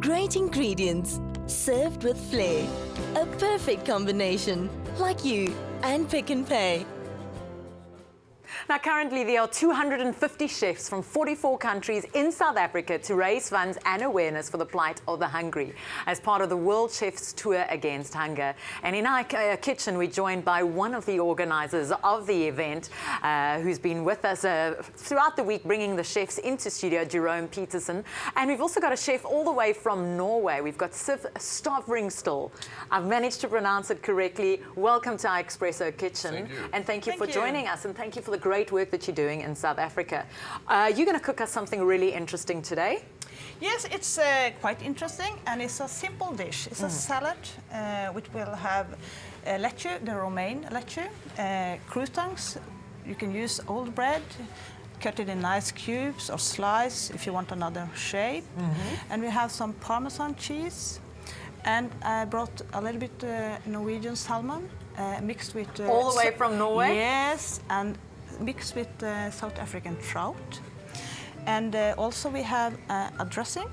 Great ingredients, served with flair. A perfect combination, like you and Pick n Pay. Now, currently, there are 250 chefs from 44 countries in South Africa to raise funds and awareness for the plight of the hungry as part of the World Chefs Tour Against Hunger. And in our kitchen, we're joined by one of the organizers of the event, who's been with us throughout the week, bringing the chefs into studio, Jerome Peterson. And we've also got a chef all the way from Norway. We've got Siv Stavringsdal. I've managed to pronounce it correctly. Welcome to our Espresso kitchen. Thank you. And thank you for joining us, and thank you for the great work that you're doing in South Africa. You're going to cook us something really interesting today. Yes, it's quite interesting, and it's a simple dish. It's a salad which will have leche, the romaine leche, croutons. You can use old bread, cut it in nice cubes or slice if you want another shape. And we have some Parmesan cheese, and I brought a little bit Norwegian salmon mixed with... all the way from Norway? Yes, and mixed with South African trout. And also we have a dressing.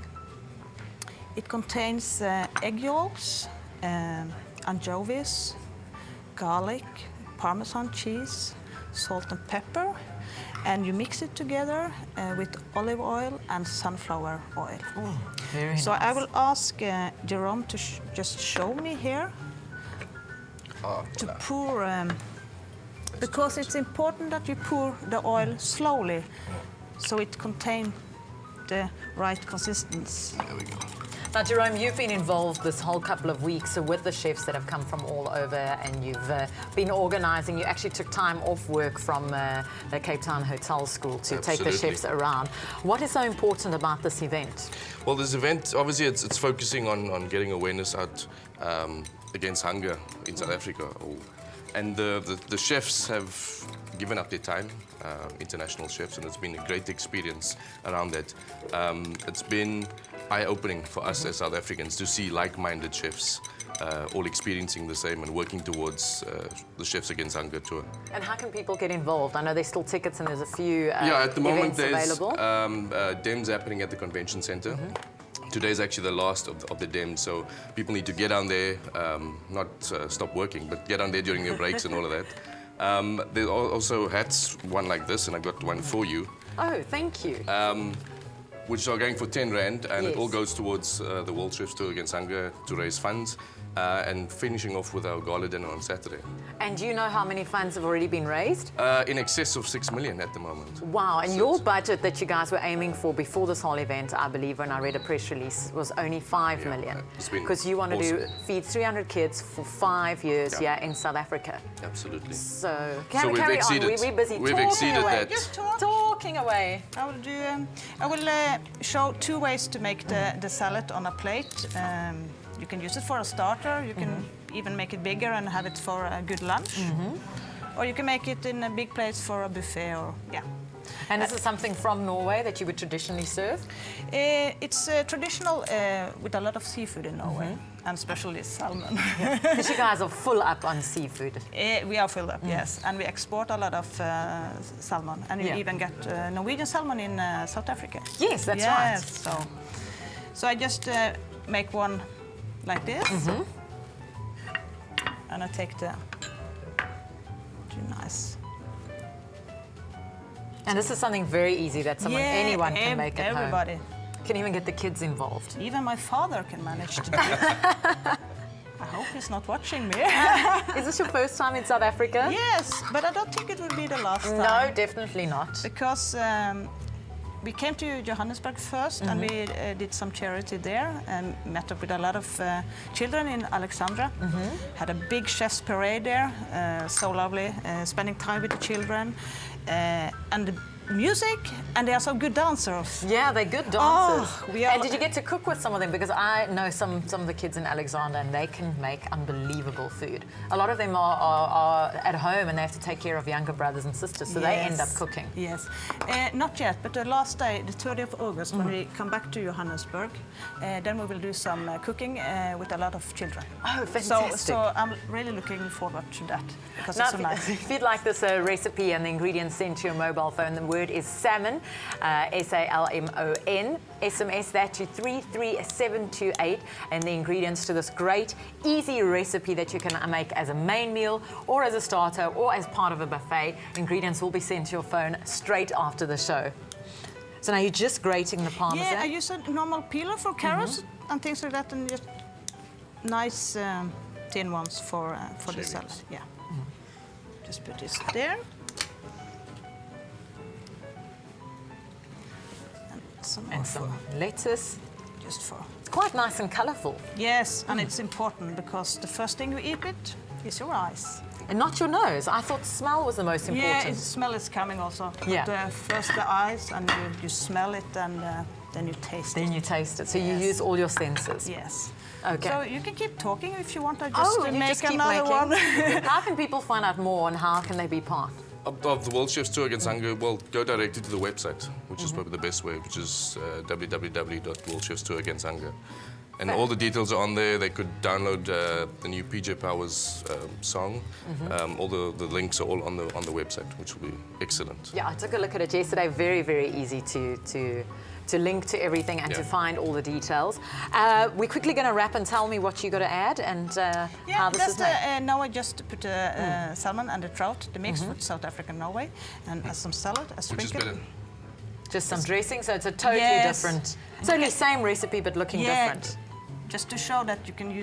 It contains egg yolks, anchovies, garlic, Parmesan cheese, salt and pepper, and you mix it together with olive oil and sunflower oil. Oh, very so nice. I will ask Jerome to just show me here to pour, because it's important that you pour the oil slowly so it contains the right consistency. There we go. Now, Jerome, you've been involved this whole couple of weeks with the chefs that have come from all over, and you've been organising. You actually took time off work from the Cape Town Hotel School to take the chefs around. What is so important about this event? Well, this event, obviously, it's focusing on getting awareness out against hunger in South Africa. And the chefs have given up their time, international chefs, and it's been a great experience around that. It's been eye-opening for us as South Africans to see like-minded chefs all experiencing the same and working towards the Chefs Against Hunger tour. And how can people get involved? I know there's still tickets and there's a few at the moment there's available. Dems happening at the convention center. Today is actually the last of the Dems, so people need to get down there, not stop working, but get down there during your breaks and all of that. There's also hats, one like this, and I got one for you. Oh, thank you. Which are going for 10 Rand, and it all goes towards the World Chefs Tour Against Hunger to raise funds, and finishing off with our gala dinner on Saturday. And do you know how many funds have already been raised? In excess of 6 million at the moment. Wow, and your budget that you guys were aiming for before this whole event, I believe when I read a press release, was only 5 million. Because you want to feed 300 kids for 5 years here in South Africa. Absolutely. So, we've carry exceeded. on. We're busy We've talking exceeded away. that. Just talk. Talking away. I will show 2 ways to make the salad on a plate. You can use it for a starter. You can even make it bigger and have it for a good lunch. Or you can make it in a big plate for a buffet. And this is something from Norway that you would traditionally serve? It's traditional with a lot of seafood in Norway, and especially salmon. Because you guys are full up on seafood. We are filled up, yes. And we export a lot of salmon. And you even get Norwegian salmon in South Africa. Yes, that's right. So I just make one like this. And I take the... Nice. And this is something very easy that anyone can make at everybody. home. Can even get the kids involved. Even my father can manage to do it. I hope he's not watching me. Is this your first time in South Africa? Yes, but I don't think it will be the last time. No, definitely not. Because we came to Johannesburg first, and we did some charity there, and met up with a lot of children in Alexandra. Had a big chef's parade there, so lovely, spending time with the children. And the music, and they are so good dancers. Yeah, they're good dancers. And did you get to cook with some of them? Because I know some of the kids in Alexander, and they can make unbelievable food. A lot of them are at home, and they have to take care of younger brothers and sisters, so they end up cooking. Yes, not yet, but the last day, the 30th of August, when we come back to Johannesburg, then we will do some cooking with a lot of children. Oh, fantastic. So I'm really looking forward to that, because Now, it's so nice. if you'd like this recipe and the ingredients sent to your mobile mobile phone. The word is salmon, S-A-L-M-O-N. SMS that to 33728, and the ingredients to this great, easy recipe that you can make as a main meal or as a starter or as part of a buffet. Ingredients will be sent to your phone straight after the show. So now you're just grating the parmesan? Yeah, I use a normal peeler for carrots and things like that, and just nice thin ones for the salad. Yeah. Just put this there. And some lettuce. Just for. It's quite nice and colourful. Yes, and it's important because the first thing you eat with is your eyes. And not your nose. I thought smell was the most important. Yeah, smell is coming also. Yeah. But first the eyes, and you smell it, and then you taste it. Then you taste it. So you use all your senses. Yes. Okay. So you can keep talking if you want. I just you make just keep another one. How can people find out more, and how can they be part? Of the World Chefs Tour Against Hunger, well, go directly to the website, which is probably the best way, which is www.worldchefstouragainsthunger. And all the details are on there. They could download the new PJ Powers song. All the links are all on the website, which will be excellent. Yeah, I took a look at it yesterday. Very, very easy to link to everything and to find all the details. We're quickly going to wrap and tell me what you got to add and how this is made. Now I just put salmon and the trout, the mix with South Africa and Norway, and some salad, a Which is sprinkle. better. Just some dressing, so it's a totally different. It's only the same recipe, but looking different. Just to show that you can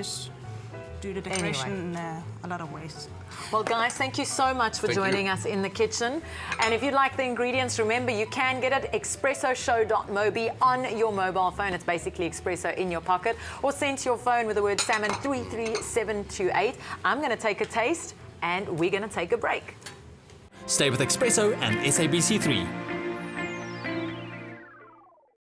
do the decoration in a lot of ways. Well, guys, thank you so much for joining us in the kitchen. And if you'd like the ingredients, remember, you can get it expressoshow.mobi on your mobile phone. It's basically espresso in your pocket, or send to your phone with the word salmon 33728. I'm going to take a taste, and we're going to take a break. Stay with Expresso and SABC3.